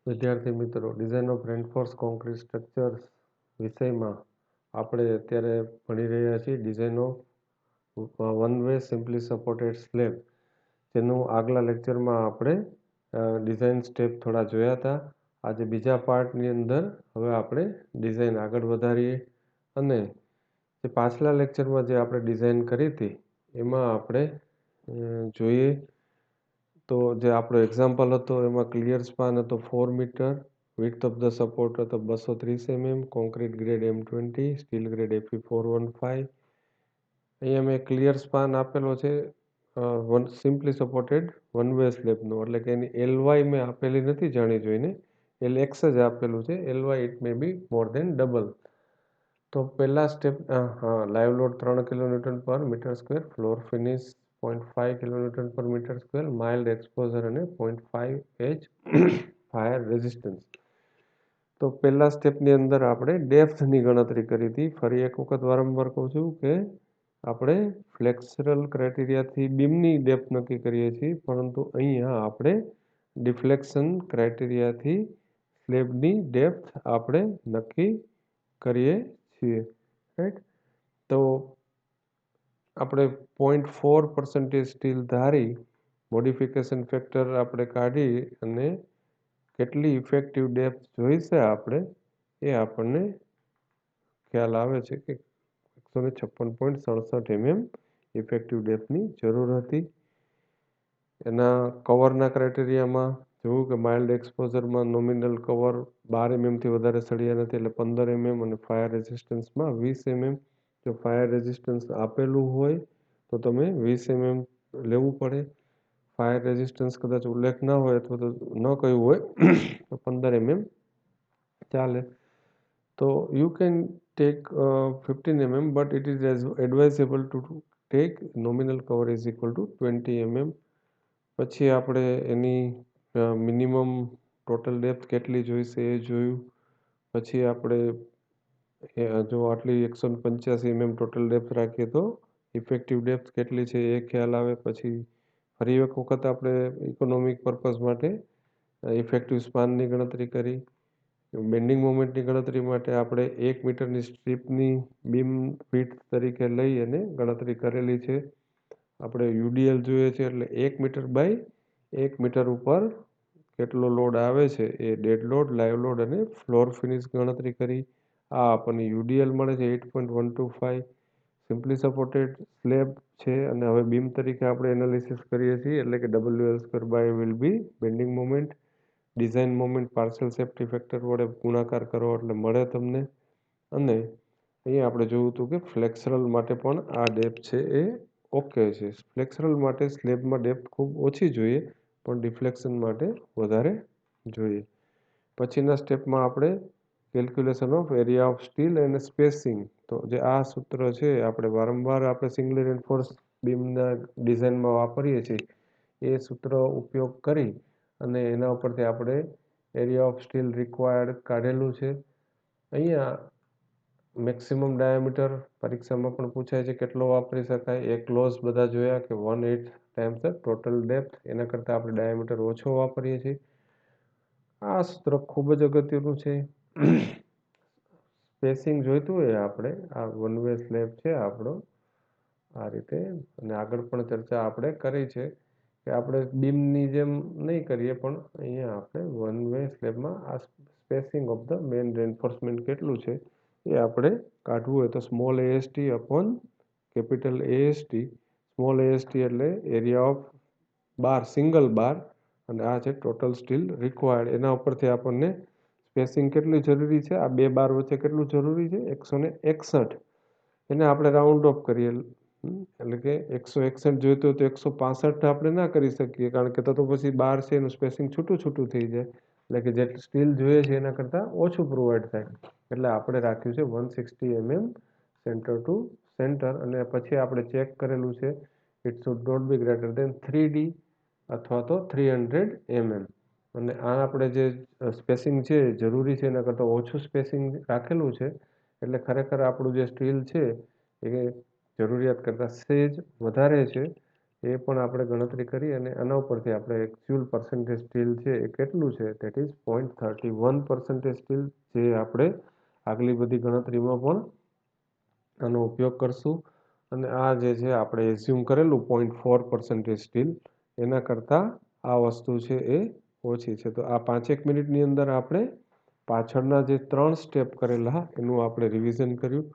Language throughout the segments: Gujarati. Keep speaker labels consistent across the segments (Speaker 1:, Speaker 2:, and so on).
Speaker 1: વિદ્યાર્થી મિત્રો, ડિઝાઇન ઓફ રેનફોર્સ કોન્ક્રીટ સ્ટ્રક્ચર્સ વિષયમાં આપણે અત્યારે ભણી રહ્યા છીએ design of one way simply supported slab. જેનું આગલા લેક્ચરમાં આપણે ડિઝાઇન સ્ટેપ થોડા જોયા હતા. આજે બીજા પાર્ટની અંદર હવે આપણે ડિઝાઇન આગળ વધારીએ અને જે પાછલા લેક્ચરમાં જે આપણે ડિઝાઇન કરી હતી એમાં આપણે જોઈએ તો જે આપણો એક્ઝામ્પલ હતો એમાં ક્લિયર સ્પાન હતો 4 metre, width of the support હતો 230 mm, concrete grade M20, steel grade Fe415. અહીંયા મેં ક્લિયર સ્પાન આપેલો છે સિમ્પલી સપોર્ટેડ વન વે સ્લેબનો, એટલે કે એની LY મેં આપેલી નથી જાણી જોઈને, LX જ આપેલું છે. LY it may be more than double. તો પહેલા step live load 3 kilonewton per metre square, floor finish 0.5 kilonewton per metre square, mild exposure અને 0.5 H ફાયર રેઝિસ્ટન્સ. તો પહેલા સ્ટેપની અંદર આપણે ડેપ્થની ગણતરી કરી હતી. ફરી એક વખત વારંવાર કહું છું કે આપણે ફ્લેક્સરલ ક્રાઇટેરિયાથી બીમની ડેપ્થ નક્કી કરીએ છીએ, પરંતુ અહીંયા આપણે ડિફ્લેક્શન ક્રાઇટેરિયાથી સ્લેબની ડેપ્થ આપણે નક્કી કરીએ છીએ. રાઈટ. તો આપણે 0.4% સ્ટીલ ધારી મોડિફિકેશન ફેક્ટર આપણે કાઢી અને કેટલી ઇફેક્ટિવ ડેપ્થ જોઈશે આપણે એ આપણને ખ્યાલ આવે છે કે 156.67 mm ઇફેક્ટિવ ડેપ્થની જરૂર હતી. એના કવરના ક્રાઇટેરિયામાં જોયું કે માઇલ્ડ એક્સપોઝરમાં નોમિનલ કવર 12 mmથી વધારે સળિયા નથી, એટલે 15 mm, અને ફાયર રેઝિસ્ટન્સમાં 20 mm. જો ફાયર રેઝિસ્ટન્સ આપેલું હોય તો તમે 20 mm લેવું પડે. ફાયર રેઝિસ્ટન્સ કદાચ ઉલ્લેખ ના હોય અથવા તો ન કહ્યું હોય તો 15 mm ચાલે. તો you can take 15 mm, but it is advisable to take nominal cover is equal to 20 mm. પછી આપણે એની મિનિમમ ટોટલ ડેપ્થ કેટલી જોઈશે એ જોયું. પછી આપણે જો આટલી 185 mm ટોટલ ડેપ્થ રાખીએ તો ઇફેક્ટિવ ડેપ્થ કેટલી છે એ ખ્યાલ આવે. પછી ફરી એક વખત આપણે ઇકોનોમિક પર્પઝ માટે ઇફેક્ટિવ સ્પાનની ગણતરી કરી. બેન્ડિંગ મોમેન્ટની ગણતરી માટે આપણે 1 મીટરની સ્ટ્રીપની બીમ વિડ્થ તરીકે લઈ અને ગણતરી કરેલી છે. આપણે UDL જોઈએ છે, એટલે 1 મીટર બાય 1 મીટર ઉપર કેટલો લોડ આવે છે એ ડેડ લોડ, લાઈવ લોડ અને ફ્લોર ફિનિશ ગણતરી કરી. આ આપણને UDL મળે છે 8.125. સિમ્પલી સપોર્ટેડ સ્લેબ છે અને હવે બીમ તરીકે આપણે એનાલિસિસ કરીએ છીએ, એટલે કે WL² by will be bending moment, design moment partial safety factor વડે ગુણાકાર કરો એટલે મળે તમને. અને અહીંયા આપણે જોયું હતું કે ફ્લેક્સરલ માટે પણ આ ડેપ્થ છે એ ઓકે છે. ફ્લેક્સરલ માટે સ્લેબમાં ડેપ્થ ખૂબ ઓછી જોઈએ, પણ ડિફ્લેક્શન માટે વધારે જોઈએ. પછીના સ્ટેપમાં આપણે calculation of area of steel અને સ્પેસિંગ. તો જે આ સૂત્ર છે આપણે વારંવાર આપણે સિંગલી રેન્ફોર્સ બીમના ડિઝાઇનમાં વાપરીએ છીએ, એ સૂત્ર ઉપયોગ કરી અને એના ઉપરથી આપણે એરિયા ઓફ સ્ટીલ રિક્વાયર્ડ કાઢેલું છે. અહીંયા મેક્સિમમ ડાયામીટર પરીક્ષામાં પણ પૂછાય છે કેટલો વાપરી શકાય. એ ક્લોઝ બધા જોયા કે 1/8 ટાઈમ્સ ધ ટોટલ ડેપ્થ, એના કરતાં આપણે ડાયામીટર ઓછો વાપરીએ છીએ. આ સૂત્ર ખૂબ જ અગત્યનું છે. સ્પેસિંગ જોઈતું હોય આપણે, આ વન વે સ્લેબ છે આપણો આ રીતે, અને આગળ પણ ચર્ચા આપણે કરી છે કે આપણે બીમની જેમ નહીં કરીએ, પણ અહીંયા આપણે વન વે સ્લેબમાં આ spacing of the main reinforcement કેટલું છે એ આપણે કાઢવું હોય તો small AST upon capital AST. Small AST એટલે એરિયા ઓફ બાર, સિંગલ બાર, અને આ છે ટોટલ સ્ટીલ રિક્વાયર્ડ. એના ઉપરથી આપણને સ્પેસિંગ કેટલી જરૂરી છે, આ બે બાર વચ્ચે કેટલું જરૂરી છે, 161. એને આપણે રાઉન્ડ ઓફ કરીએ, એટલે કે 161 જોઈતું હોય તો 165 આપણે ના કરી શકીએ, કારણ કે તો પછી બાર છે એનું સ્પેસિંગ છૂટું છૂટું થઈ જાય, એટલે કે જે સ્ટીલ જોઈએ છે એના કરતાં ઓછું પ્રોવાઈડ થાય. એટલે આપણે રાખ્યું છે 160 mm સેન્ટર ટુ સેન્ટર. અને પછી આપણે ચેક કરેલું છે it should not be greater than 3D અથવા તો 300 mm. અને આ આપણે જે સ્પેસિંગ છે જરૂરી છે એના કરતાં ઓછું સ્પેસિંગ રાખેલું છે, એટલે ખરેખર આપણું જે સ્ટીલ છે એ જરૂરિયાત કરતાં સહેજ વધારે છે. એ પણ આપણે ગણતરી કરી અને આના ઉપરથી આપણે એકચ્યુઅલ પર્સન્ટેજ સ્ટીલ છે એ કેટલું છે ધેટ ઇઝ 0.31% સ્ટીલ, જે આપણે આગલી બધી ગણતરીમાં પણ આનો ઉપયોગ કરશું. અને આ જે છે આપણે એઝ્યુમ કરેલું 0.4% સ્ટીલ, એના કરતાં આ વસ્તુ છે એ ઓછી છે. તો આ 5 મિનિટની અંદર આપણે પાછળના જે 3 સ્ટેપ કરેલા એનું આપણે રિવિઝન કર્યું.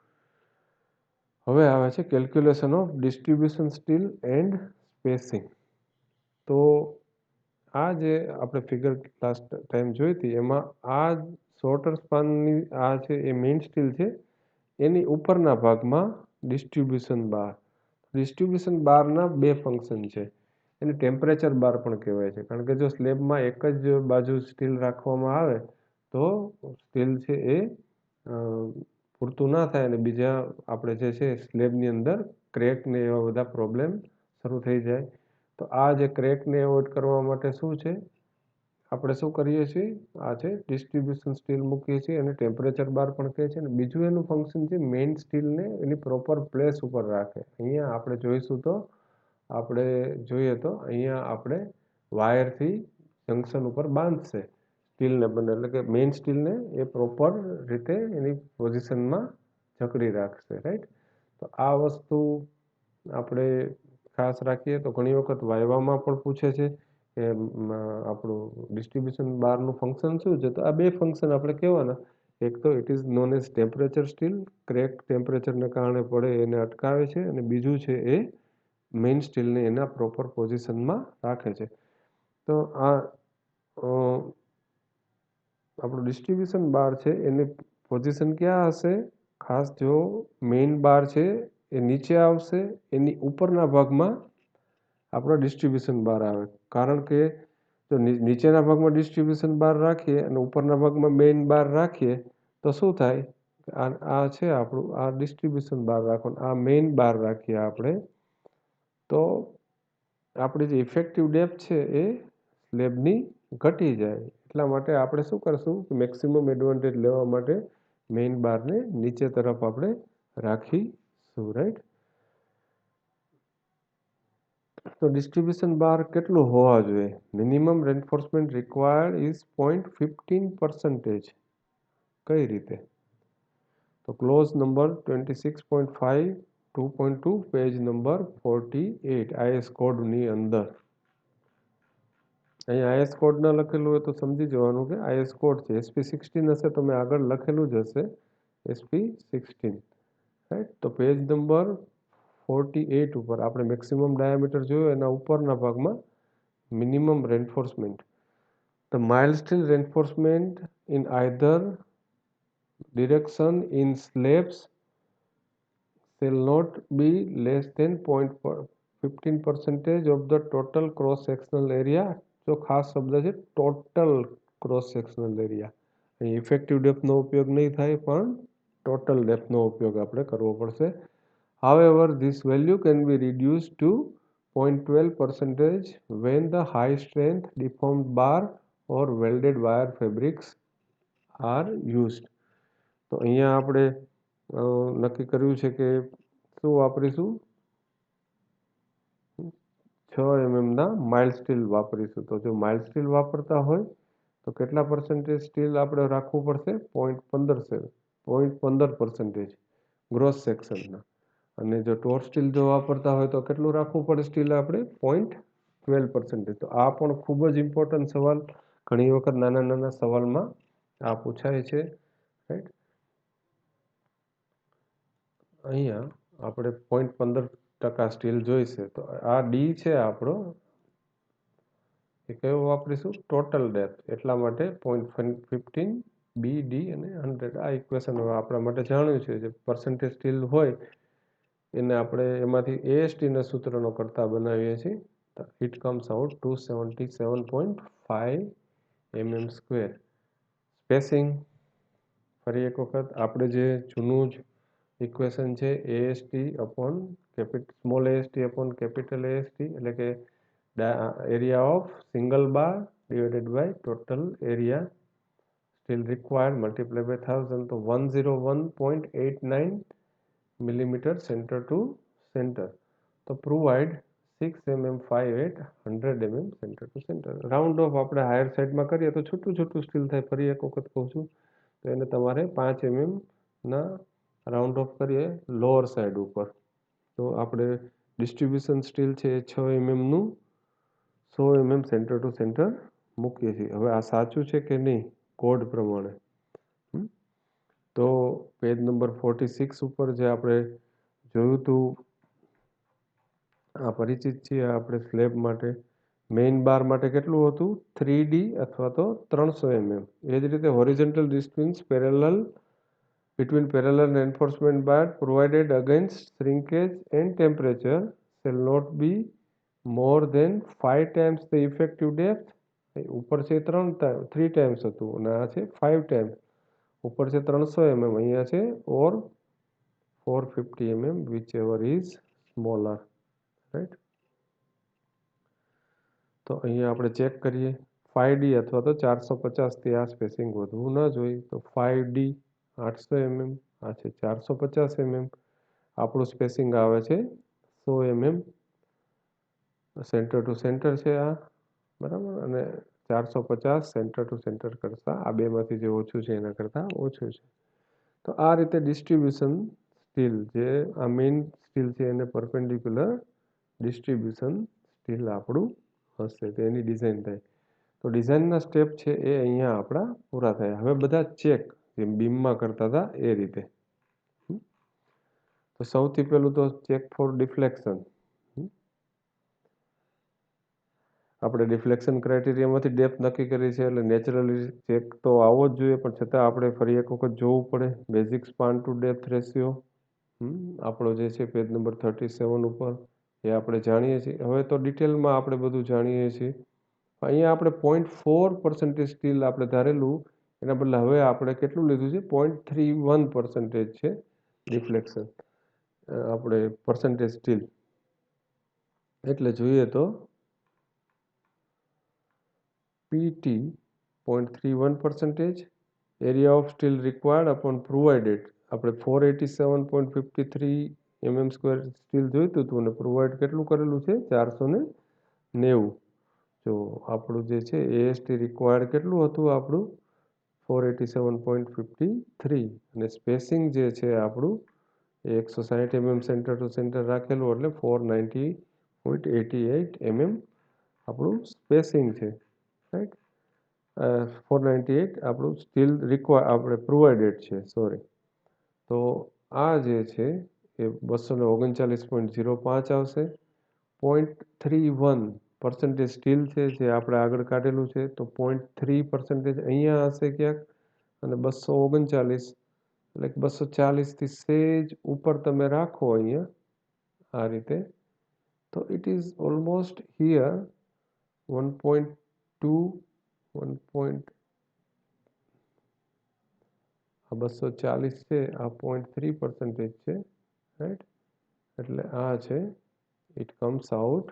Speaker 1: હવે આવે છે calculation of distribution steel and spacing. તો આ જે આપણે ફિગર લાસ્ટ ટાઈમ જોઈ હતી એમાં આ શોર્ટર સ્પાનની આ છે એ મેઇન સ્ટીલ છે, એની ઉપરના ભાગમાં ડિસ્ટ્રીબ્યુશન બારના બે ફંક્શન છે. એને ટેમ્પરેચર બાર પણ કહેવાય છે, કારણ કે જો સ્લેબમાં એક જ બાજુ સ્ટીલ રાખવામાં આવે તો સ્ટીલ છે એ પૂરતું ના થાય અને બીજા આપણે જે છે સ્લેબની અંદર ક્રેક ને એવા બધા પ્રોબ્લેમ શરૂ થઈ જાય. તો આ જે ક્રેકને એવોઇડ કરવા માટે શું છે, આપણે શું કરીએ છીએ, આ છે ડિસ્ટ્રીબ્યુશન સ્ટીલ મૂકીએ છીએ અને ટેમ્પરેચર બાર પણ કહે છે. અને બીજું એનું ફંક્શન છે મેઇન સ્ટીલને એની પ્રોપર પ્લેસ ઉપર રાખે. અહીંયા આપણે જોઈશું તો આપણે જોઈએ તો અહીંયા આપણે વાયરથી જંકશન ઉપર બાંધશે સ્ટીલને બંને, એટલે કે મેઇન સ્ટીલને એ પ્રોપર રીતે એની પોઝિશનમાં જકડી રાખશે, રાઈટ. તો આ વસ્તુ આપણે ખાસ રાખીએ. તો ઘણી વખત વાયવામાં પણ પૂછે છે કે આપણું ડિસ્ટ્રીબ્યુશન બારનું ફંક્શન શું છે. તો આ બે ફંક્શન આપણે કહેવાના. એક તો it is known as temperature steel, crack ટેમ્પરેચરને કારણે પડે એને અટકાવે છે, અને બીજું છે એ મેઇન સ્ટીલને એના પ્રોપર પોઝિશનમાં રાખે છે. તો આ આપણું ડિસ્ટ્રીબ્યુશન બાર છે એની પોઝિશન ક્યાં હશે, ખાસ જો મેઇન બાર છે એ નીચે આવશે, એની ઉપરના ભાગમાં આપણો ડિસ્ટ્રીબ્યુશન બાર આવે. કારણ કે જો નીચેના ભાગમાં ડિસ્ટ્રીબ્યુશન બાર રાખીએ અને ઉપરના ભાગમાં મેઇન બાર રાખીએ તો શું થાય, આ છે આપણું આ ડિસ્ટ્રીબ્યુશન બાર રાખવાનું, આ મેઇન બાર રાખીએ આપણે, તો આપણી જે ઇફેક્ટિવ ડેપ્થ છે એ સ્લેબની ઘટી જાય. એટલા માટે આપણે શું કરશું, મેક્સિમમ એડવાન્ટેજ લેવા માટે મેઇન બારને નીચે તરફ આપણે રાખીશું, રાઈટ. તો ડિસ્ટ્રીબ્યુશન બાર કેટલું હોવા જોઈએ, મિનિમમ રેન્ફોર્સમેન્ટ રિક્વાયર્ડ ઇઝ 0.15%. કઈ રીતે, તો clause number 26.5 2.2 page number 48 IS કોડની અંદર. અહીંયા IS કોડ ના લખેલું હોય તો સમજી જવાનું કે IS કોડ છે. SP16 હશે તો મેં આગળ લખેલું જ હશે SP16, રાઈટ. તો પેજ નંબર 48 ઉપર આપણે મેક્સિમમ ડાયામીટર જોયું, એના ઉપરના ભાગમાં minimum reinforcement. The mild steel reinforcement in either direction in slabs shall not be less than 0.15% of the total cross sectional area. જો ખાસ શબ્દ છે ટોટલ ક્રોસ સેક્શનલ એરિયા. અહીં ઇફેક્ટિવ ડેપ્થનો ઉપયોગ નહીં થાય પણ ટોટલ ડેપ્થનો ઉપયોગ આપણે કરવો પડશે. However, this value can be reduced to 0.12% when the high strength deformed bar or welded wire fabrics are used. તો અહીંયા આપણે નક્કી કર્યું છે કે શું વાપરીશું, 6 mm ના માઇલ્ડ સ્ટીલ વાપરીશું. તો જો માઇલ્ડ સ્ટીલ વાપરતા હોય તો કેટલા પર્સન્ટેજ સ્ટીલ આપણે રાખવું પડશે, 0.15% ગ્રોસ સેક્શનના. અને જો ટોર સ્ટીલ જો વાપરતા હોય તો કેટલું રાખવું પડે સ્ટીલ આપણે, 0.12%. તો આ પણ ખૂબ જ ઇમ્પોર્ટન્ટ સવાલ, ઘણી વખત નાના નાના સવાલમાં આ પૂછાય છે, રાઈટ. અહીંયા આપણે 0.15% સ્ટીલ જોઈશે. તો આ ડી છે આપણો, એ કયો વાપરીશું, ટોટલ ડેપ્થ. એટલા માટે 0.15 બી ડી અને 100 આ ઇક્વેશન હવે આપણા માટે જાણ્યું છે. જે પર્સન્ટેજ સ્ટીલ હોય એને આપણે એમાંથી ASTના સૂત્રનો કરતા બનાવીએ છીએ. It comes out 277.5 mm². Spacing ફરી એક વખત આપણે જે જૂનું જ ઇક્વેશન છે AST upon small AST upon capital AST, એટલે કે area of single bar divided by total area steel required multiply by 1000. તો 101.89 millimeter center to center. તો provide 6 mm 5 at 100 mm centre to centre. Round off આપણે હાયર સાઈડમાં કરીએ તો છૂટું છૂટું સ્ટીલ થાય. ફરી એક વખત કહું છું તો એને તમારે 5 mm ના રાઉન્ડ ઓફ કરીએ લોઅર સાઈડ ઉપર. તો આપણે ડિસ્ટ્રીબ્યુશન સ્ટીલ છે એ 6 mm નું 100 mm સેન્ટર ટુ સેન્ટર મૂકીએ છીએ. હવે આ સાચું છે કે નહીં કોડ પ્રમાણે? તો પેજ નંબર 46 ઉપર જે આપણે જોયું હતું, આ પરિચિત છીએ આપણે સ્લેબ માટે. મેઇન બાર માટે કેટલું હતું? 3D અથવા તો 300 mm. એ જ રીતે horizontal distance between parallel reinforcement bar provided against shrinkage and temperature shall not be more than 5 times the effective depth. ઉપર છે 3 times હતું અને આ છે 5 times. ઉપર છે 300 mm, અહીંયા છે or 450 mm whichever is smaller, right? તો અહીંયા આપણે ચેક કરીએ 5D અથવા તો 450 થી આ સ્પેસિંગ વધવું ન જોઈએ. તો 5D 800 mm, આ છે 450 mm. આપણું સ્પેસિંગ આવે છે 100 mm સેન્ટર ટુ સેન્ટર છે આ, બરાબર. અને 450 સેન્ટર ટુ સેન્ટર કરતાં આ બેમાંથી જે ઓછું છે એના કરતાં ઓછું છે. તો આ રીતે ડિસ્ટ્રીબ્યુશન સ્ટીલ જે આ મેઇન સ્ટીલ છે એને પરપેન્ડિક્યુલર ડિસ્ટ્રીબ્યુશન સ્ટીલ આપણું હશે તેની ડિઝાઇન થાય. તો ડિઝાઇનના સ્ટેપ છે એ અહીંયા આપણા પૂરા થયા. હવે બધા ચેક જેમ બીમમાં કરતા હતા એ રીતે. તો સૌથી પહેલું તો ચેક ફોર ડિફ્લેક્શન. આપણે ડિફ્લેક્શન ક્રાઇટેરિયામાંથી ડેપ્થ નક્કી કરી છે એટલે નેચરલી ચેક તો આવવો જ જોઈએ, પણ છતાં આપણે ફરી એક વખત જોવું પડે. Basic span to depth ratio આપણો જે છે પેજ નંબર 37 ઉપર એ આપણે જાણીએ છીએ. હવે તો ડિટેલમાં આપણે બધું જાણીએ છીએ. અહીંયા આપણે 0.4% સ્ટીલ આપણે ધારેલું, એના બદલે હવે આપણે કેટલું લીધું છે? 0.31% છે ડિફ્લેક્શન આપણે પર્સન્ટેજ સ્ટીલ. એટલે જોઈએ તો PT 0.31%, area of steel required upon provided આપણે 487.53 mm સ્ક્વેર સ્ટીલ જોઈતું હતું અને પ્રોવાઈડ કેટલું કરેલું છે? 490. જો આપણું જે છે AST રિક્વાયર્ડ કેટલું હતું આપણું? 487.53 અને સ્પેસિંગ જે છે આપણું 160 mm સેન્ટર ટુ સેન્ટર રાખેલું એટલે 490.88 mm આપણું સ્પેસિંગ છે, રાઈટ. 498 આપણું સ્ટીલ આપણે પ્રોવાઇડેડ છે, સોરી. તો આ જે છે એ 239.05 આવશે. 0.31% સ્ટીલ છે જે આપણે આગળ કાઢેલું છે, તો 0.3% અહીંયા હશે ક્યાંક અને 239 એટલે 240 થી સેજ ઉપર તમે રાખો અહીંયા આ રીતે, તો ઇટ ઇઝ ઓલમોસ્ટ હિયર 1.2 240 છે આ 0.3% છે, રાઈટ. એટલે આ છે ઇટ કમ્સ આઉટ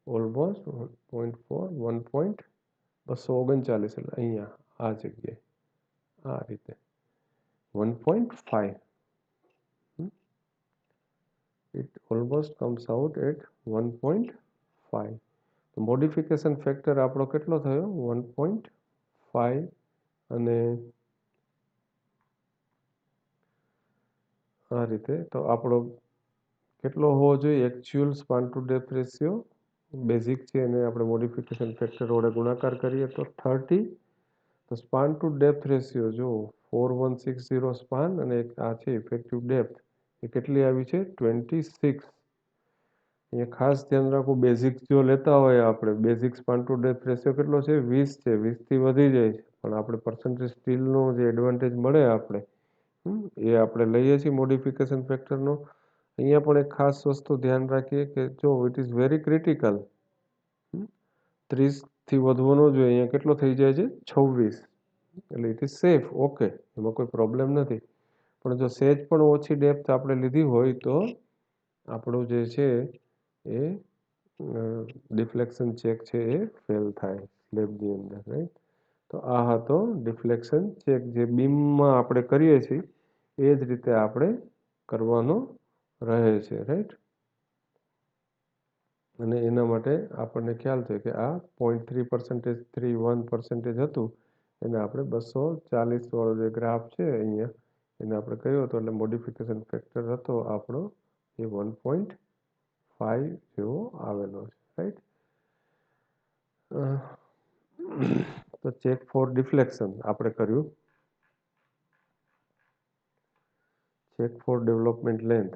Speaker 1: ઓલમોસ્ટ 1.4 239 એટલે અહીંયા આ જગ્યાએ આ રીતે 1.5 it almost comes out at 1.5. તો મોડિફિકેશન ફેક્ટર આપણો કેટલો થયો? 1.5. અને આ રીતે તો આપણો કેટલો હોવો જોઈએ? Actual span to depth ratio basic છે એને આપણે મોડિફિકેશન ફેક્ટર વડે ગુણાકાર કરીએ તો 30. તો સ્પાન ટુ ડેપ્થ રેશિયો જો 4160 સ્પાન અને આ છે ઇફેક્ટિવ ડેપ્થ એ કેટલી આવી છે? 26. અહીંયા ખાસ ધ્યાન રાખવું, બેઝિક જો લેતા હોય આપણે basic span to depth ratio કેટલો છે? 20 છે. 20થી વધી જાય છે પણ આપણે પર્સન્ટેજ સ્ટીલનો જે એડવાન્ટેજ મળે આપણે એ આપણે લઈએ છીએ મોડિફિકેશન ફેક્ટરનો. અહીંયા પણ એક ખાસ વસ્તુ ધ્યાન રાખીએ કે જો ઇટ ઇઝ વેરી ક્રિટિકલ 30થી વધવો ન જોઈએ. અહીંયા કેટલો થઈ જાય છે? 26. એટલે ઇટ ઇઝ સેફ, ઓકે, એમાં કોઈ પ્રોબ્લેમ નથી. પણ જો સેજ પણ ઓછી ડેપ્થ આપણે લીધી હોય તો આપણું જે છે એ ડિફ્લેક્શન ચેક છે એ ફેલ થાય સ્લેબની અંદર, રાઈટ. તો આ હતો ડિફ્લેક્શન ચેક જે બીમમાં આપણે કરીએ છીએ એ જ રીતે આપણે કરવાનો રહે છે, રાઈટ. અને એના માટે આપણને ખ્યાલ છે કે આ 0.3% હતું એને આપણે 240 વાળો જે ગ્રાફ છે અહીંયા એને આપણે કહ્યું હતું એટલે મોડિફિકેશન ફેક્ટર હતો આપણો એ 1.5 જેવો આવેલો છે, રાઈટ. તો ચેક ફોર ડિફ્લેક્શન આપણે કર્યું. Check for development length.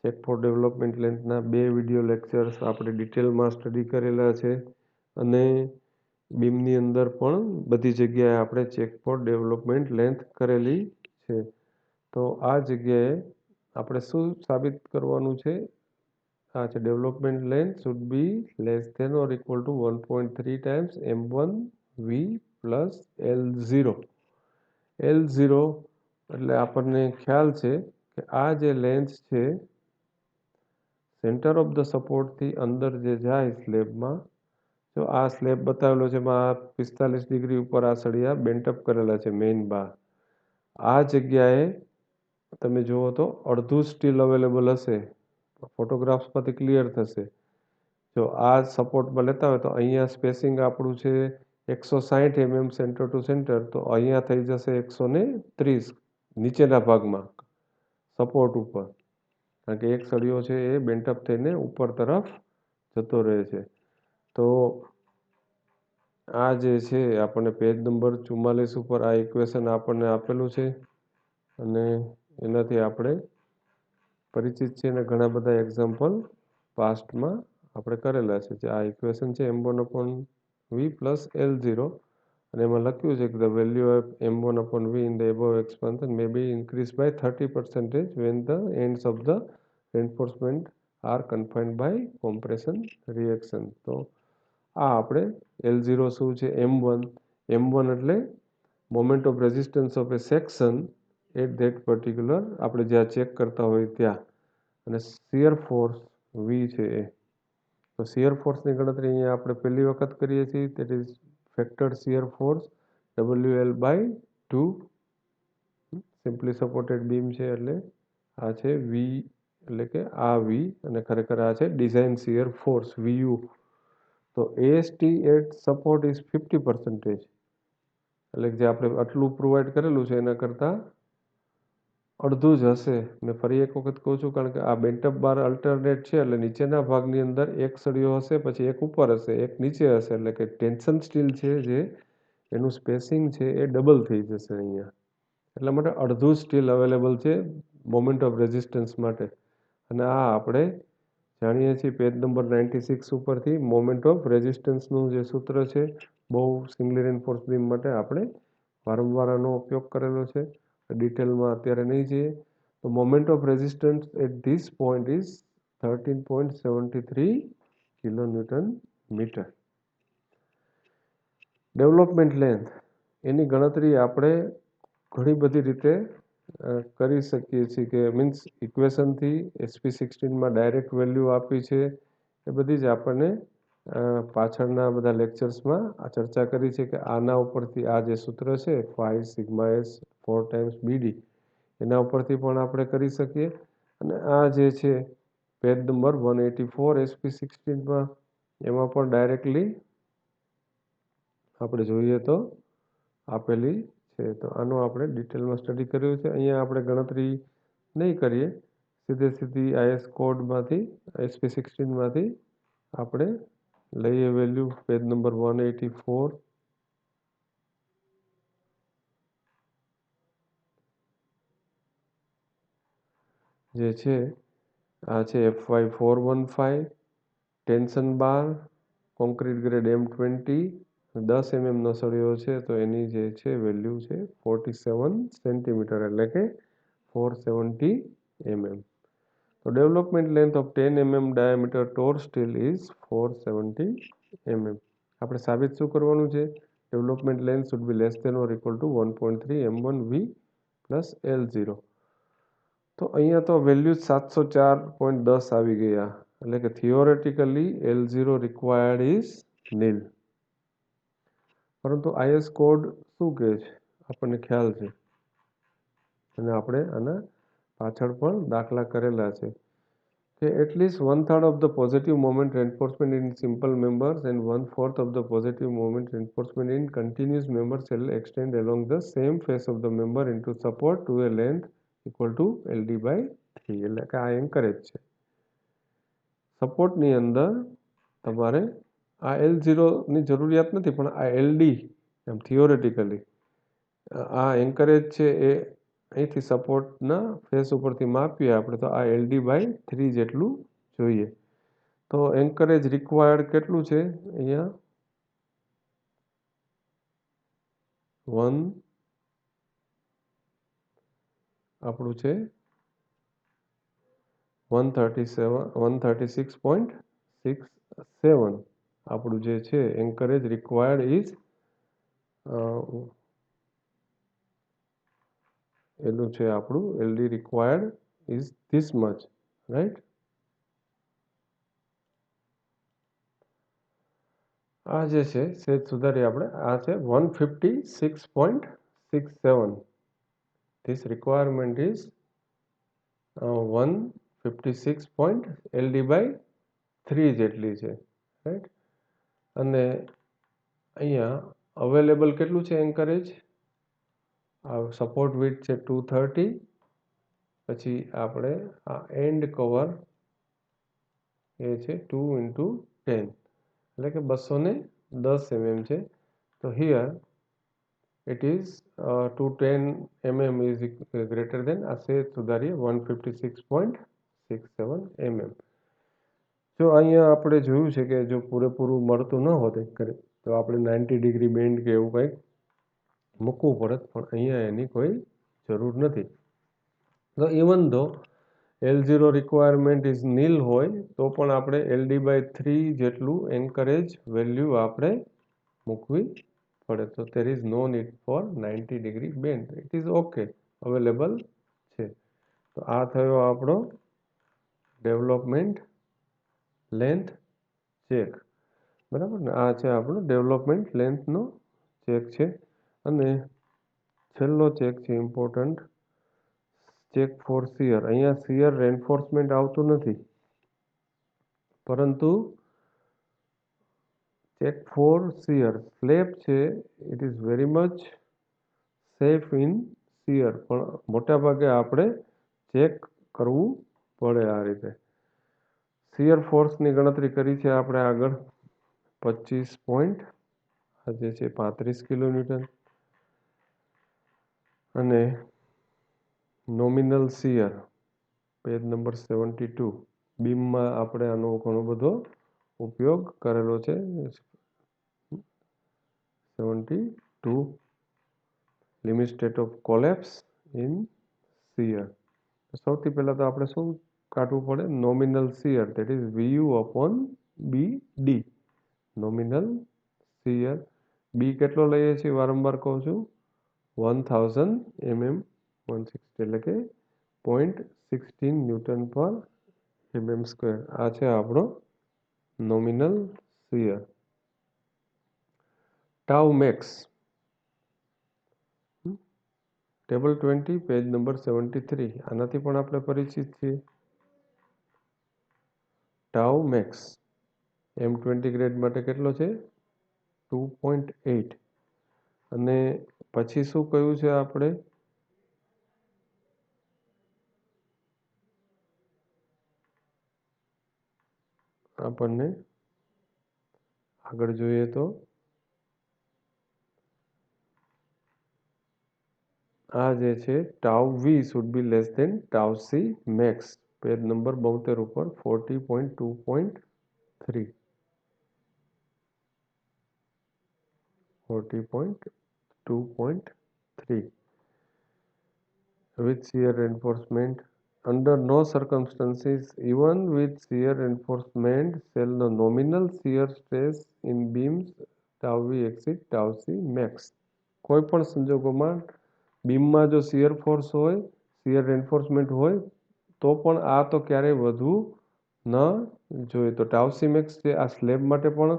Speaker 1: Check for development લેન્થના 2 વિડીયો લેક્ચર્સ આપણે ડિટેલમાં સ્ટડી કરેલા છે અને બીમની અંદર પણ બધી જગ્યાએ આપણે ચેક ફોર ડેવલપમેન્ટ લેન્થ કરેલી છે. તો આ જગ્યાએ આપણે શું સાબિત કરવાનું છે? આ છે development length should be less than or equal to 1.3 times m1 v plus L0. L0 એટલે આપણને ખ્યાલ છે કે આ જે લેન્થ છે સેન્ટર ઓફ ધ સપોર્ટથી અંદર જે જાય સ્લેબમાં, જો આ સ્લેબ બતાવેલો છે એમાં 45 ડિગ્રી ઉપર આ સળિયા બેન્ટઅપ કરેલા છે મેઇન બાર. આ જગ્યાએ તમે જુઓ તો અડધું સ્ટીલ અવેલેબલ હશે, ફોટોગ્રાફ્સમાંથી ક્લિયર થશે. જો આ સપોર્ટમાં લેતા હોય તો અહીંયા સ્પેસિંગ આપણું છે 160 mm સેન્ટર ટુ સેન્ટર, તો અહીંયા થઈ જશે 130 નીચેના ભાગમાં સપોર્ટ ઉપર, કારણ કે એક સળિયો છે એ બેન્ટઅપ થઈને ઉપર તરફ જતો રહે છે. તો આ જે છે આપણને પેજ નંબર 44 ઉપર આ ઇક્વેશન આપણને આપેલું છે અને એનાથી આપણે પરિચિત છે અને ઘણા બધા એક્ઝામ્પલ પાસ્ટમાં આપણે કરેલા છે. જે આ ઇક્વેશન છે m1/v પ્લસ L0 અને એમાં લખ્યું છે કે the value of m1/v in the above expansion may be increase by 30% when the ends of the reinforcement are confined by compression reaction. તો આ આપણે L0 શું છે? m1 એટલે moment of resistance of a section at that particular આપણે જ્યાં ચેક કરતા હોય ત્યાં, અને શિયર ફોર્સ V છે એ. તો શિયર ફોર્સની ગણતરી અહીંયા આપણે પહેલી વખત કરીએ છીએ, that is factored shear force WL/2. Simply supported beam છે એટલે આ છે V, એટલે કે આ V અને ખરેખર આ છે ડિઝાઇન શિયર ફોર્સ VU. તો AST એટ સપોર્ટ ઇઝ 50%, એટલે જે આપણે આટલું પ્રોવાઈડ કરેલું છે એના કરતાં અડધું જ હશે. મેં ફરી એક વખત કહું છું કારણ કે આ બેન્ટઅપ બાર અલ્ટરનેટ છે એટલે નીચેના ભાગની અંદર એક સળિયો હશે, પછી એક ઉપર હશે, એક નીચે હશે, એટલે કે ટેન્શન સ્ટીલ છે જે એનું સ્પેસિંગ છે એ ડબલ થઈ જશે અહીંયા. એટલા માટે અડધું સ્ટીલ અવેલેબલ છે મોમેન્ટ ઓફ રેઝિસ્ટન્સ માટે. અને આ આપણે જાણીએ છીએ પેજ નંબર 96 ઉપરથી મોમેન્ટ ઓફ રેઝિસ્ટન્સનું જે સૂત્ર છે બહુ સિંગલી રેન્ફોર્સ બીમ માટે આપણે વારંવાર આનો ઉપયોગ કરેલો છે, ડિટેલમાં અત્યારે નહીં જઈએ. તો moment of resistance at this point is 13.73 kilonewton metre. Development length એની ગણતરી આપણે ઘણી બધી રીતે કરી શકીએ છીએ, કે મીન્સ ઇક્વેશનથી SP16માં ડાયરેક્ટ વેલ્યુ આપી છે એ બધી જ આપણને પાછળના બધા લેક્ચર્સમાં આ ચર્ચા કરી છે કે આના ઉપરથી આ જે સૂત્ર છે 5 સિગ્મા s 4 ટાઈમ્સ BD એના ઉપરથી પણ આપણે કરી શકીએ. અને આ જે છે પેજ નંબર 184 SP16માં એમાં પણ ડાયરેક્ટલી આપણે જોઈએ તો આપેલી છે. તો આનો આપણે ડિટેલમાં સ્ટડી કર્યું છે. અહીંયા આપણે ગણતરી નહીં કરીએ, સીધી IS કોડમાંથી SP16માંથી આપણે લઈએ વેલ્યુ. પેજ નંબર 184 જે છે આ છે FY415 ટેન્શન બાર કોન્ક્રીટ ગ્રેડ M20 10 mm નો સળિયો છે, તો એની જે છે વેલ્યુ છે 47 સેન્ટીમીટર, એટલે કે 470 mm. તો development length of 10 mm diameter tor steel is 470 mm. આપણે સાબિત શું કરવાનું છે? Development length should be less than or equal to 1.3 m1v plus L0. તો અહીંયા તો વેલ્યુ 704.10 આવી ગયા, એટલે કે થિયોરેટિકલી L0 રિક્વાયર્ડ ઇઝ નીલ. પરંતુ IS કોડ શું કહે છે આપણને ખ્યાલ છે, અને આપણે આના પાછળ પણ દાખલા કરેલા છે at least 1/3 of the positive moment reinforcement in simple members and 1/4 of the positive moment reinforcement in continuous members shall extend along the same face of the member into support to a length equal to LD/3 એટલે કે આ એન્કરેજ છે. સપોર્ટની અંદર તમારે આ L0ની જરૂરિયાત નથી પણ આ LD એમ થિયોરેટિકલી આ એન્કરેજ છે એ અહીંથી સપોર્ટના ફેસ ઉપરથી માપીએ આપણે તો આ LD/3 જેટલું જોઈએ. તો એન્કરેજ રિક્વાયર્ડ કેટલું છે અહીંયા 1 આપણું છે 136.67 આપણું જે છે એન્કરેજ રિક્વાયર્ડ ઇઝ એટલું છે આપણું LD required is this much, right? આ જે છે સેજ સુધારી આપણે આ છે 156.67. This requirement is 156. LD/3 જેટલી છે, રાઈટ. અને અહીંયા અવેલેબલ કેટલું છે એન્કરેજ? આ સપોર્ટ વિડ્થ છે 230. પછી આપણે આ એન્ડ કવર એ છે 2 × 10 એટલે કે 210 mm છે. તો here it is 210 mm is greater than આ સેજ સુધારીએ 156.67 mm. જો અહીંયા આપણે જોયું છે કે જો પૂરેપૂરું મળતું ન હોત તો આપણે 90 ડિગ્રી બેન્ડ કે એવું કંઈક મૂકવું પડત પણ અહીંયા એની કોઈ જરૂર નથી. તો ઇવન ધો L0 રિક્વાયરમેન્ટ ઇઝ નીલ હોય તો પણ આપણે LD/3 જેટલું એન્કરેજ વેલ્યુ આપણે મૂકવી પડે. તો there is no need for 90 degree bend. It is okay, available છે. તો આ થયો આપણો ડેવલપમેન્ટ લેન્થ ચેક, બરાબર ને. આ છે આપણો ડેવલપમેન્ટ લેન્થનો ચેક છે. અને છેલ્લો ચેક છે ઇમ્પોર્ટન્ટ ચેક ફોર શિયર. અહીંયા શિયર રેન્ફોર્સમેન્ટ આવતું નથી પરંતુ ચેક ફોર શિયર સ્લેબ છે it is very much safe in shear પણ મોટાભાગે આપણે ચેક કરવું પડે આ રીતે. શિયર ફોર્સની ગણતરી કરી છે આપણે આગળ 25 આ જે છે 35 કિલોન્યુટન. અને નોમિનલ શિયર પેજ નંબર 72 બીમમાં આપણે આનો ઘણો બધો ઉપયોગ કરેલો છે. 72 limit state of collapse in shear. સૌથી પહેલાં તો આપણે શું કાઢવું પડે? Nominal shear that is VU/BD. Nominal shear બી કેટલો લઈએ છીએ વારંવાર કહું છું 1000 mm 160 એટલે કે 0.16 Newton/mm². આ છે આપણો nominal shear. Tau max table 20 page number 73 આનાથી પણ આપણે પરિચિત છીએ. ટાઉ મેક્સ M20 ગ્રેડ માટે કેટલો છે 2.8. અને પછી શું કહ્યું છે આપણે? આપણને આગળ જોઈએ તો આ જે છે tau v should be less than tau c max. Page number 72 ઉપર 40.2.3 40.2.3 with shear reinforcement. Under no circumstances, even with shear reinforcement, shall the nominal shear stress in beams tau v exceed tau c max. કોઈ પણ સંજોગોમાં બીમમાં જો શિયર ફોર્સ હોય શિયર રેન્ફોર્સમેન્ટ હોય તો પણ આ તો ક્યારેય વધવું ન જોઈએ. તો ટાઉ સી મેક્સ છે આ સ્લેબ માટે પણ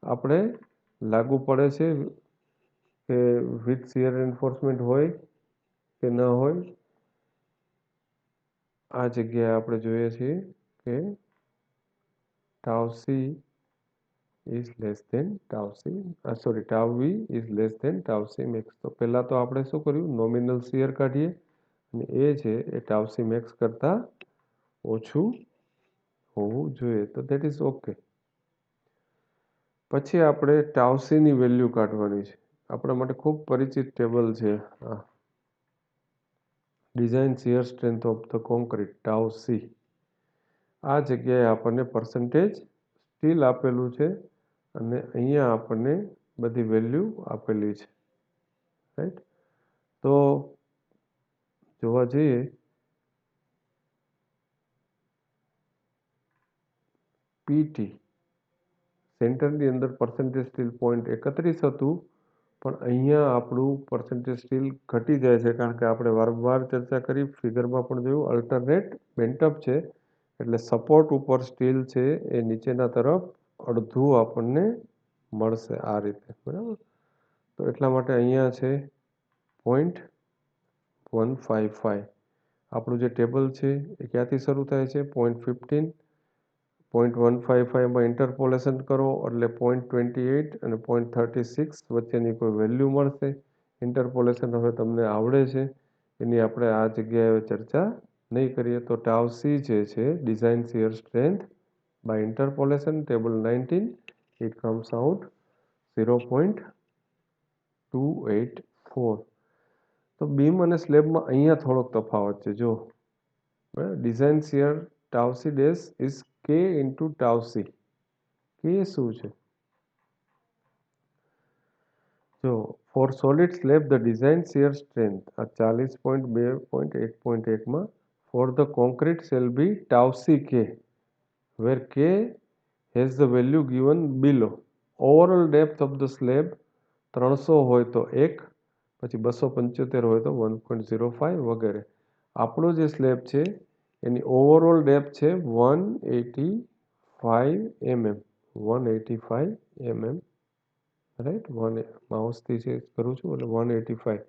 Speaker 1: આપણે લાગુ પડે છે કે વિથ શિયર રેન્ફોર્સમેન્ટ હોય કે ન હોય. આ જગ્યાએ આપણે જોઈએ છીએ કે tau c is less than tau c, sorry, tau v is less than tau c max. તો પહેલા તો આપણે શું કર્યું, નોમિનલ શિયર કાઢીએ અને એ છે એ tau c max કરતા ઓછું હોવું જોઈએ. તો દેટ ઇઝ ઓકે. પછી આપણે tau c ની વેલ્યુ કાઢવાની છે. આપણા માટે ખૂબ પરિચિત ટેબલ છે આ design shear strength of the concrete tau c. આ જગ્યાએ આપણને પર્સન્ટેજ સ્ટીલ આપેલું છે અને અહીંયા આપણને બધી વેલ્યુ આપેલી છે, રાઈટ. તો જોવા જઈએ પીટી સેન્ટરની અંદર પર્સન્ટેજ સ્ટીલ 0.31 હતું, પણ અહીંયા આપણું પર્સન્ટેજ સ્ટીલ ઘટી જાય છે કારણ કે આપણે વારંવાર ચર્ચા કરી, ફિગરમાં પણ જોયું, અલ્ટરનેટ બેન્ટઅપ છે એટલે સપોર્ટ ઉપર સ્ટીલ છે એ નીચેના તરફ અડધું આપણને મળશે આ રીતે, બરાબર. તો એટલા માટે અહીંયા છે 0.155. આપણું જે ટેબલ છે એ ક્યાંથી શરૂ થાય છે 0.15, 0.155માં ઇન્ટરપોલેશન કરો એટલે 0.28 અને 0.36 વચ્ચેની કોઈ વેલ્યુ મળશે. ઇન્ટરપોલેશન હવે તમને આવડે છે, એની આપણે આ જગ્યાએ ચર્ચા નહીં કરીએ. તો tau c જે છે design shear strength by interpolation table 19, it comes out 0.284. તો બીમ અને સ્લેબમાં અહીંયા થોડોક તફાવત છે. જો design shear tau c dash is k into tau c. કે શું છે? જો for solid slab the design shear strength આ 40.2.1.1માં for the concrete shall be tau c k, where k has the value given below. Overall depth of the slab 300 હોય તો 1, પછી 275 હોય તો 1.05 વગેરે. આપણો જે સ્લેબ છે એની ઓવરઓલ ડેપ્થ છે 185 mm, 185 mm, રાઈટ. માઉસથી છે કરું છું એટલે 185.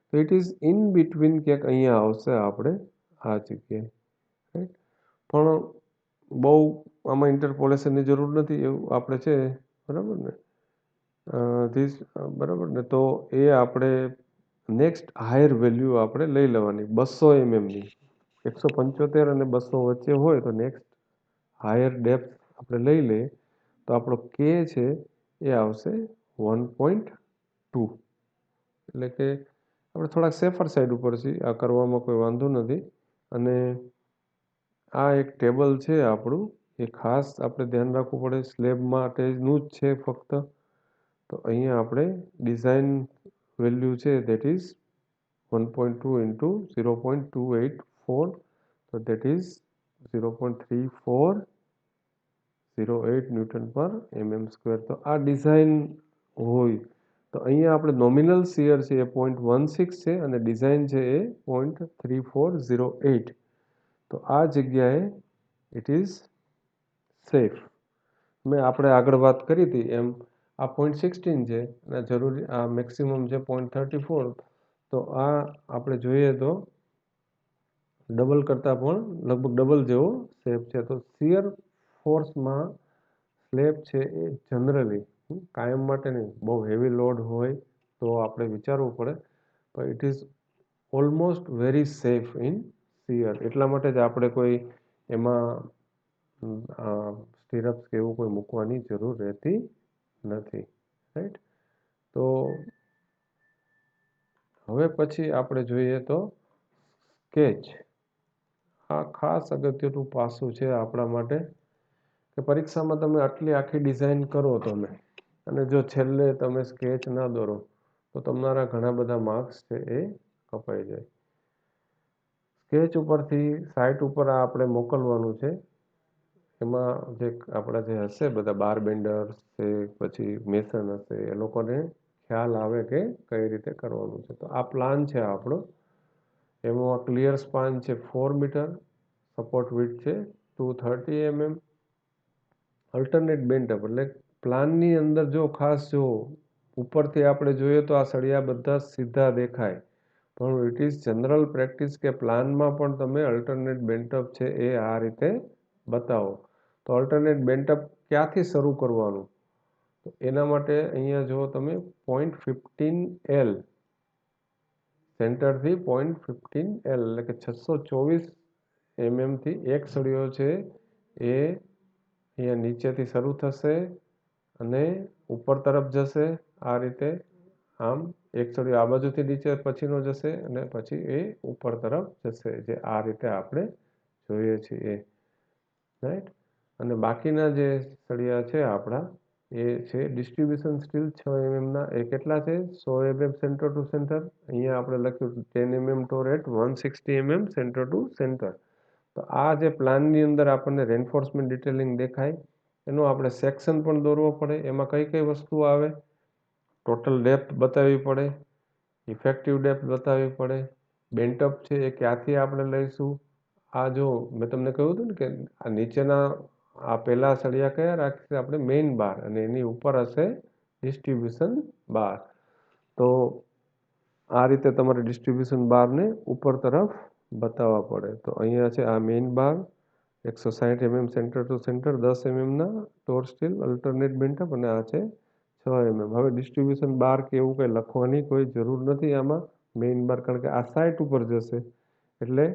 Speaker 1: તો ઇટ ઇઝ ઇન બિટવીન, ક્યાંક અહીંયા આવશે આપણે આ જગ્યાએ, રાઈટ. પણ બહુ આમાં ઇન્ટરપોલેશનની જરૂર નથી એવું આપણે છે, બરાબર ને. બરાબર ને. તો એ આપણે નેક્સ્ટ હાયર વેલ્યુ આપણે લઈ લેવાની 200 mmની. 175 અને 200 વચ્ચે હોય તો નેક્સ્ટ હાયર ડેપ્થ આપણે લઈ લઈએ તો આપણો કે છે એ આવશે 1.2. એટલે કે આપણે થોડાક સેફર સાઈડ ઉપર છીએ, આ કરવામાં કોઈ વાંધો નથી. અને આ એક ટેબલ છે આપણું, એ ખાસ આપણે ધ્યાન રાખવું પડે, સ્લેબ માટેનું જ છે ફક્ત. તો અહીંયા આપણે ડિઝાઇન વેલ્યુ છે દેટ ઇઝ 1.2 ઇન્ટુ 0.284, તો દેટ ઇઝ 0.3408 ન્યૂટન પર mm સ્ક્વેર. તો આ ડિઝાઇન હોય તો અહીંયા આપણે નોમિનલ શિયર છે એ 0.16 છે અને ડિઝાઇન છે એ 0.3408. તો આ જગ્યાએ ઇટ ઇઝ સેફ. મેં આપણે આગળ વાત કરી હતી એમ આ 0.16 છે અને જરૂરી આ મેક્સિમમ છે 0.34. તો આ આપણે જોઈએ તો ડબલ કરતાં પણ લગભગ ડબલ જેવો સેફ છે. તો શિયર ફોર્સમાં સ્લેબ છે એ જનરલી કાયમ માટે નહીં, બહુ હેવી લોડ હોય તો આપણે વિચારવું પડે, પણ it is almost very safe in shear. એટલા માટે જ આપણે કોઈ એમાં સ્ટીરપ્સ કે એવું કોઈ મૂકવાની જરૂર રહેતી નથી, રાઈટ. તો હવે પછી આપણે જોઈએ તો સ્કેચ. આ ખાસ અગત્યનું પાસું છે આપણા માટે કે પરીક્ષામાં તમે આટલી આખી ડિઝાઇન કરો તમે અને જો છેલ્લે તમે સ્કેચ ના દોરો તો તમારા ઘણા બધા માર્ક્સ છે એ કપાઈ જાય. સ્કેચ ઉપરથી સાઇટ ઉપર આ આપણે મોકલવાનું છે. એમાં જે આપણા જે હશે બધા બાર બેન્ડર્સ છે, પછી મેસન હશે, એ લોકોને ખ્યાલ આવે કે કઈ રીતે કરવાનું છે. તો આ પ્લાન છે આપણો. એમાં ક્લિયર સ્પાન છે 4 મીટર, સપોર્ટ વિડ્થ છે 230 mm, અલ્ટરનેટ બેન્ટઅપ એટલે પ્લાનની અંદર જો ખાસ જો ઉપરથી આપણે જોઈએ તો આ સળિયા બધા સીધા દેખાય, પણ ઇટ ઇઝ જનરલ પ્રેક્ટિસ કે પ્લાનમાં પણ તમે અલ્ટરનેટ બેન્ટઅપ છે એ આ રીતે બતાવો. તો અલ્ટરનેટ બેન્ટઅપ ક્યાંથી શરૂ કરવાનું? તો એના માટે અહીંયા જુઓ તમે 0.15L સેન્ટરથી 0.15L એટલે કે 624 થી એક સળિયો છે એ અહીંયા નીચેથી શરૂ થશે અને ઉપર તરફ જશે. આ રીતે આમ એક સળિયો આ બાજુથી નીચે પછીનો જશે અને પછી એ ઉપર તરફ જશે, જે આ રીતે આપણે જોઈએ છીએ, રાઈટ. અને બાકીના જે સળિયા છે આપણા એ છે ડિસ્ટ્રીબ્યુશન સ્ટીલ 6 mm ના. એ કેટલા છે? 100 mm સેન્ટર ટુ સેન્ટર. અહીંયા આપણે લખ્યું 10 mm tor at 160 mm centre to centre. તો આ જે પ્લાનની અંદર આપણને રેન્ફોર્સમેન્ટ ડિટેલિંગ દેખાય એનો આપણે સેક્શન પણ દોરવો પડે. એમાં કઈ કઈ વસ્તુ આવે? ટોટલ ડેપ્થ બતાવવી પડે, ઇફેક્ટિવ ડેપ્થ બતાવવી પડે, બેન્ટઅપ છે એ ક્યાંથી આપણે લઈશું. આ જો મેં તમને કહ્યું હતું ને કે આ નીચેના આ પહેલા સળિયા કયા રાખીએ આપણે? મેઇન બાર, અને એની ઉપર હશે ડિસ્ટ્રીબ્યુશન બાર. તો આ રીતે તમારે ડિસ્ટ્રીબ્યુશન બારને ઉપર તરફ બતાવવા પડે. તો અહીંયા છે આ main bar 160 mm centre to centre 10 mm ના ટોર સ્ટીલ અલ્ટરનેટ બેન્ટઅપ, અને આ છે 6 mm. હવે ડિસ્ટ્રીબ્યુશન બાર કે એવું કંઈ લખવાની કોઈ જરૂર નથી આમાં મેઇન બાર, કારણ કે આ સાઇટ ઉપર જશે. એટલે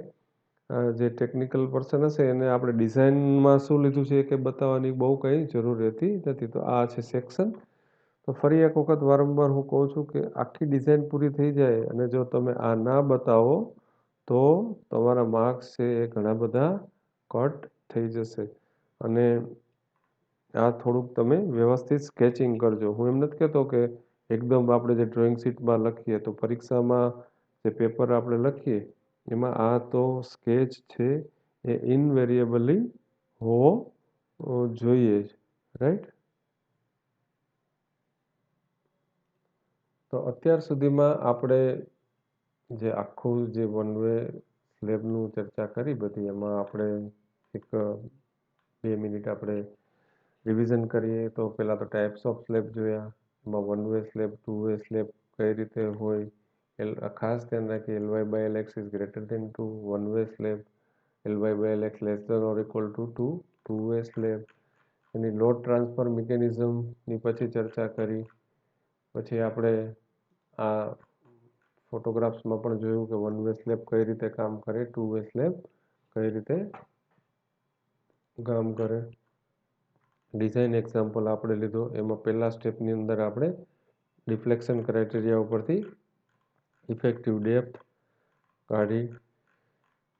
Speaker 1: જે ટેકનિકલ પર્સન હશે એને આપણે ડિઝાઇનમાં શું લીધું છે કે બતાવવાની બહુ કંઈ જરૂર રહેતી નથી. તો આ છે સેક્શન. તો ફરી એક વખત વારંવાર હું કહું છું કે આખી ડિઝાઇન પૂરી થઈ જાય અને જો તમે આ ના બતાવો તો તમારા માર્ક્સ છે એ ઘણા બધા કટ થઈ જશે. અને આ થોડુંક તમે વ્યવસ્થિત સ્કેચિંગ કરજો. હું એમ નથી કહેતો કે એકદમ આપણે જે ડ્રોઈંગ શીટમાં લખીએ તો પરીક્ષામાં જે પેપર આપણે લખીએ એમાં આ તો સ્કેચ છે એ ઇનવેરિયેબલી હોવો જોઈએ જ, રાઈટ. તો અત્યાર સુધીમાં આપણે જે આખું જે વન વે સ્લેબનું ચર્ચા કરી બધી, એમાં આપણે એક 2 મિનિટ આપણે રિવિઝન કરીએ. તો પહેલાં તો ટાઈપ્સ ઓફ સ્લેબ જોયા. એમાં one way slab, two way slab કઈ રીતે હોય. ખાસ ધ્યાન રાખીએ Ly/Lx is greater than 2 one way slab, Ly/Lx less than or equal to 2 two way slab. એની લોડ ટ્રાન્સફર મિકેનિઝમની પછી ચર્ચા કરી. પછી આપણે આ ફોટોગ્રાફ્સમાં પણ જોયું કે વન વે સ્લેબ કઈ રીતે કામ કરે, ટુ વે સ્લેબ કઈ રીતે કામ કરે. ડિઝાઇન એક્ઝામ્પલ આપણે લીધો. એમાં પહેલા સ્ટેપની અંદર આપણે ડિફ્લેક્શન ક્રાઇટેરિયા ઉપરથી ઇફેક્ટિવ ડેપ્થ કાઢી.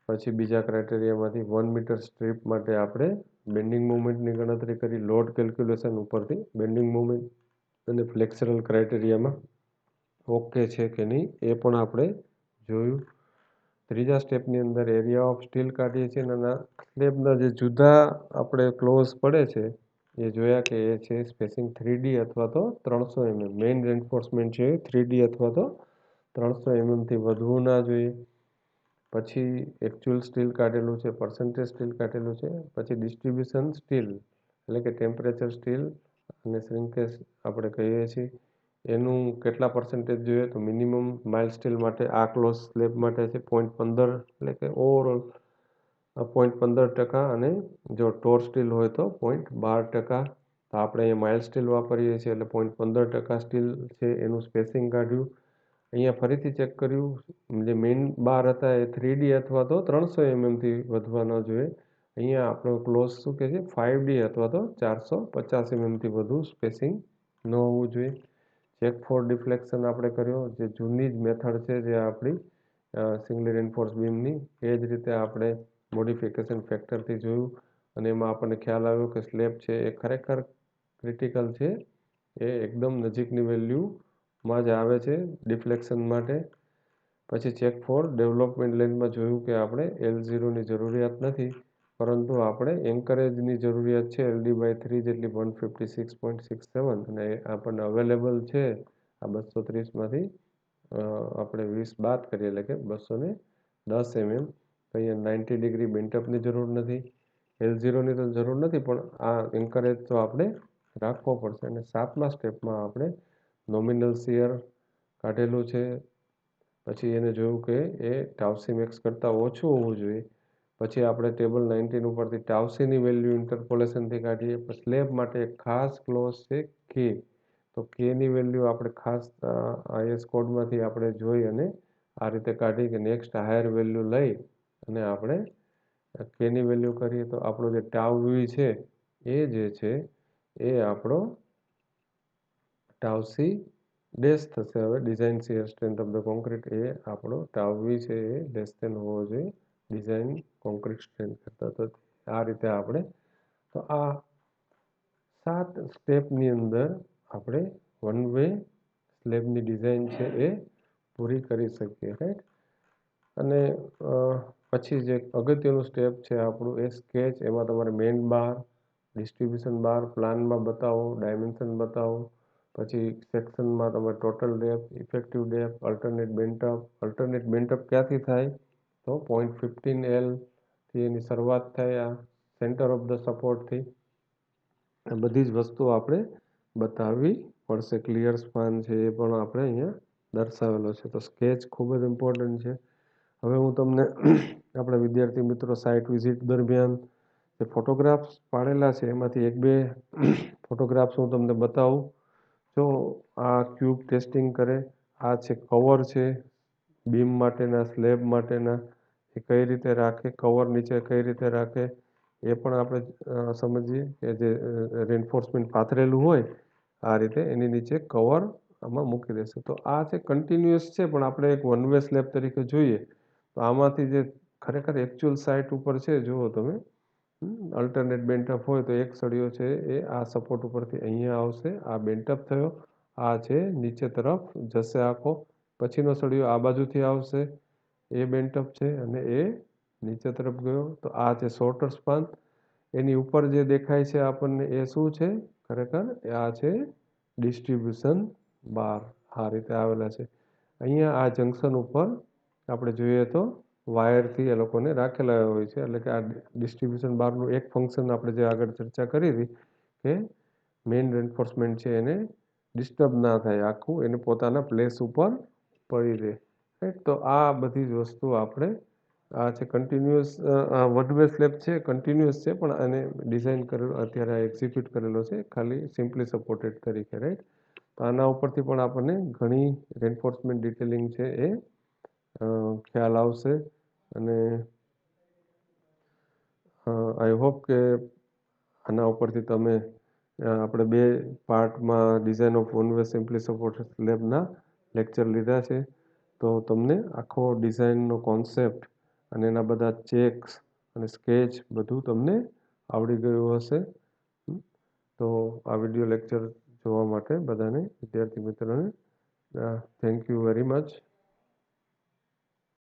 Speaker 1: પછી બીજા ક્રાઇટેરિયામાંથી 1 મીટર સ્ટ્રીપ માટે આપણે બેન્ડિંગ મોમેન્ટની ગણતરી કરી. લોડ કેલ્ક્યુલેશન ઉપરથી બેન્ડિંગ મોમેન્ટ અને ફ્લેક્સરલ ક્રાઇટેરિયામાં ઓકે છે કે નહીં એ પણ આપણે જોયું. ત્રીજા સ્ટેપની અંદર એરિયા ઓફ સ્ટીલ કાઢીએ છીએ અને સ્લેબના જે જુદા આપણે ક્લોઝ પડે છે એ જોયા કે એ છે સ્પેસિંગ 3D અથવા તો 300 mm. મેઇન રેન્ફોર્સમેન્ટ છે 3D અથવા તો 300 mm થી વધવું ના જોઈએ. પછી એકચ્યુઅલ સ્ટીલ કાઢેલું છે, પર્સન્ટેજ સ્ટીલ કાઢેલું છે. પછી ડિસ્ટ્રીબ્યુશન સ્ટીલ એટલે કે ટેમ્પરેચર સ્ટીલ અને શ્રિંકેજ આપણે કહીએ છીએ એનું કેટલા પર્સન્ટેજ જોઈએ. તો મિનિમમ માઇલ્ડ સ્ટીલ માટે આ ક્લોઝ સ્લેબ માટે છે 0.15 એટલે કે ઓવરઓલ 0.15%, અને જો ટોર સ્ટીલ હોય તો 0.12%. તો આપણે અહીંયા માઇલ્ડ સ્ટીલ વાપરીએ છીએ એટલે 0.15% સ્ટીલ છે એનું સ્પેસિંગ કાઢ્યું. અહીંયા ફરીથી ચેક કર્યું જે મેઇન બાર હતા એ 3D અથવા તો 300 mm થી વધવા ન જોઈએ. અહીંયા આપણો ક્લોઝ શું કહે છે 5D અથવા તો 450 mm થી વધુ સ્પેસિંગ ન હોવું જોઈએ. ચેક ફોર ડિફ્લેક્શન આપણે કર્યો, જે જૂની જ મેથડ છે જે આપણી સિંગલી રેન્ફોર્સ બીમની. એ જ રીતે આપણે મોડિફિકેશન ફેક્ટરથી જોયું અને એમાં આપણને ખ્યાલ આવ્યો કે સ્લેબ છે એ ખરેખર ક્રિટિકલ છે, એ એકદમ નજીકની વેલ્યુમાં જ આવે છે ડિફ્લેક્શન માટે. પછી ચેક ફોર ડેવલપમેન્ટ લાઇનમાં જોયું કે આપણે L0ની જરૂરિયાત નથી, પરંતુ આપણે એન્કરેજની જરૂરિયાત છે LD/3 જેટલી 156.67, અને આપણને અવેલેબલ છે આ 230માંથી આપણે 20 બાદ કરીએ એટલે કે 210 mm. અહીંયા 90 ડિગ્રી બેન્ટઅપની જરૂર નથી, L0ની તો જરૂર નથી, પણ આ એન્કરેજ તો આપણે રાખવો પડશે. અને 7મા સ્ટેપમાં આપણે નોમિનલ શિયર કાઢેલું છે. પછી એને જોયું કે એ ટાઉસી મેક્સ કરતાં ઓછું હોવું જોઈએ. પછી આપણે ટેબલ 19 ઉપરથી ટાઉસીની વેલ્યુ ઇન્ટરપોલેશનથી કાઢીએ. પછી સ્લેબ માટે એક ખાસ ક્લોઝ છે કે, તો કેની વેલ્યુ આપણે ખાસ આઈએસ કોડમાંથી આપણે જોઈ અને આ રીતે કાઢી કે નેક્સ્ટ હાયર વેલ્યુ લઈ અને આપણે કેની વેલ્યુ કરીએ તો આપણો જે ટાઉ વી છે એ જે છે એ આપણો ટાઉ સી ડેશ થશે. હવે design shear strength of the concrete એ આપણો ટાઉ વી છે એ લેસ દેન હોવો જોઈએ ડિઝાઇન કોન્ક્રીટ સ્ટ્રેન્થ કરતા. તો આ રીતે આપણે તો આ 7 સ્ટેપની અંદર આપણે વન વે સ્લેબની ડિઝાઇન છે એ પૂરી કરી શકીએ, રાઈટ. અને પછી જે અગત્યનું સ્ટેપ છે આપણું એ સ્કેચ. એમાં તમારે મેઇન બાર, ડિસ્ટ્રીબ્યુશન બાર પ્લાનમાં બતાવો, ડાયમેન્શન બતાવો. પછી સેક્શનમાં તમે total depth, effective depth, alternate bent up ક્યાંથી થાય તો 0.15L થી એની શરૂઆત થાય આ સેન્ટર ઓફ ધ સપોર્ટથી. આ બધી જ વસ્તુઓ આપણે બતાવવી પડશે. ક્લિયર સ્પાન છે એ પણ આપણે અહીંયા દર્શાવેલો છે. તો સ્કેચ ખૂબ જ ઇમ્પોર્ટન્ટ છે. હવે હું તમને આપણા વિદ્યાર્થી મિત્રો સાઇટ વિઝિટ દરમિયાન જે ફોટોગ્રાફ્સ પાડેલા છે એમાંથી એક બે ફોટોગ્રાફ્સ હું તમને બતાવું. જો આ ક્યુબ ટેસ્ટિંગ કરે, આ છે કવર છે બીમ માટેના, સ્લેબ માટેના, એ કઈ રીતે રાખે, કવર નીચે કઈ રીતે રાખે એ પણ આપણે સમજીએ કે જે રેન્ફોર્સમેન્ટ પાથરેલું હોય આ રીતે એની નીચે કવર આમાં મૂકી દેશે. તો આ છે કન્ટિન્યુઅસ છે પણ આપણે એક વન વે સ્લેબ તરીકે જોઈએ તો આમાંથી જે ખરેખર એકચ્યુઅલ સાઇટ ઉપર છે જુઓ તમે, અલ્ટરનેટ બેન્ટઅપ હોય તો એક સળિયો છે એ આ સપોર્ટ ઉપરથી અહીંયા આવશે, આ બેન્ટઅપ થયો, આ છે નીચે તરફ જશે આખો. પછીનો સળિયો આ બાજુથી આવશે, એ બેન્ટઅપ છે અને એ નીચે તરફ ગયો. તો આ છે શોર્ટર સ્પાન. એની ઉપર જે દેખાય છે આપણને એ શું છે ખરેખર આ છે ડિસ્ટ્રીબ્યુશન બાર. આ રીતે આવેલા છે. અહીંયા આ જંકશન ઉપર આપણે જોઈએ તો વાયરથી એ લોકોને રાખેલા હોય છે. એટલે કે આ ડિસ્ટ્રીબ્યુશન બારનું એક ફંક્શન આપણે જે આગળ ચર્ચા કરી હતી કે મેઇન રેન્ફોર્સમેન્ટ છે એને ડિસ્ટર્બ ના થાય, આખું એને પોતાના પ્લેસ ઉપર પડી રહે, રાઈટ. તો આ બધી જ વસ્તુ આપણે આ છે કન્ટિન્યુઅસ વન વે સ્લેબ છે, કન્ટિન્યુઅસ છે પણ આને ડિઝાઇન કરેલો અત્યારે આ એક્ઝિક્યુટ કરેલો છે ખાલી સિમ્પલી સપોર્ટેડ તરીકે, રાઈટ. તો આના ઉપરથી પણ આપણને ઘણી રેન્ફોર્સમેન્ટ ડિટેલિંગ છે એ ખ્યાલ આવશે. અને આઈ હોપ કે આના ઉપરથી તમે આપણે બે પાર્ટમાં design of one way simply supported સ્લેબના લેક્ચર લીધા છે. તો તમને આખો ડિઝાઇનનો કોન્સેપ્ટ અને એના બધા ચેક્સ અને સ્કેચ બધું તમને આવડી ગયું હશે. તો આ વિડીયો લેક્ચર જોવા માટે બધાને વિદ્યાર્થી મિત્રોને થેન્ક યુ વેરી મચ.